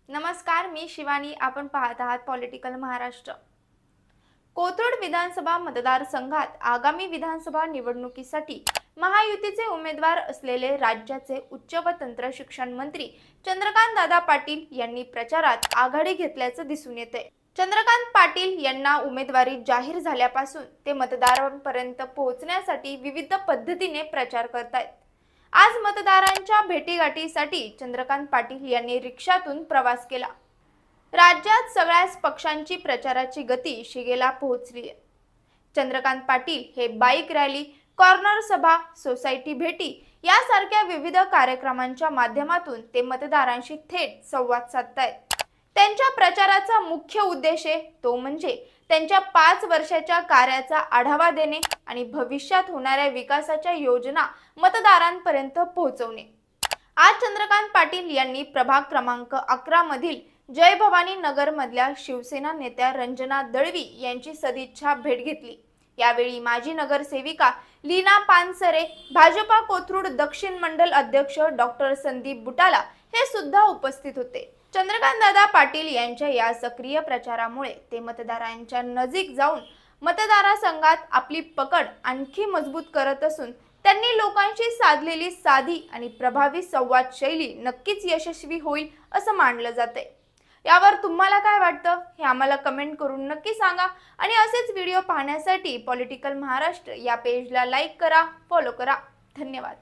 नमस्कार, मी शिवानी. आपण पाहत आहात पॉलिटिकल महाराष्ट्र. कोथरूड विधानसभा मतदारसंघात आगामी विधानसभा निवडणुकीसाठी महायुतीचे उमेदवार असलेले राज्याचे उच्च व तंत्र शिक्षण मंत्री चंद्रकांत दादा पाटील यांनी प्रचारात आघाडी घेतल्याचं दिसून येते. चंद्रकांत पाटील यांना उमेदवारी जाहीर झाल्यापासून ते मतदारांपर्यंत पोहोचण्यासाठी विविध पद्धतीने प्रचार करतायत. आज मतदारांच्या भेटीगाठीसाठी चंद्रकांत पाटील यांनी रिक्षातून प्रवास केला. राज्यात सगळ्याच पक्षांची प्रचाराची गती शिगेला पोहोचली आहे. चंद्रकांत पाटील हे बाईक रॅली, कॉर्नर सभा, सोसायटी भेटी यासारख्या विविध कार्यक्रमांच्या माध्यमातून ते मतदारांशी थेट संवाद साधतायत. त्यांच्या प्रचाराचा मुख्य उद्देश आहे तो म्हणजे त्यांच्या 5 वर्षाच्या कार्याचा आढावा देणे आणि भविष्यात होणाऱ्या विकासाच्या योजना मतदारांपर्यंत पोहोचवणे. आज चंद्रकांत पाटील यांनी प्रभाग क्रमांक 11 मधील जय भवानी नगर मधल्या शिवसेना नेत्या रंजना दळवी यांची सदिच्छा भेट घेतली. यावेळी माजी नगरसेविका लीना पानसरे, भाजपा कोथरूड दक्षिण मंडल अध्यक्ष डॉक्टर संदीप बुटाला हे सुद्धा उपस्थित होते. चंद्रकांत दादा पाटील यांच्या या सक्रिय प्रचारामुळे ते मतदारांच्या नजीक जाऊन मतदारसंघात आपली पकड आणखी मजबूत करत असून त्यांनी लोकांशी साधलेली साधी आणि प्रभावी संवाद शैली नक्कीच यशस्वी होईल असं मानलं जाते. यावर तुम्हाला काय वाटतं हे आम्हाला कमेंट करून नक्की सांगा आणि असेच व्हिडिओ पाहण्यासाठी पॉलिटिकल महाराष्ट्र या पेजला लाईक करा, फॉलो करा. धन्यवाद.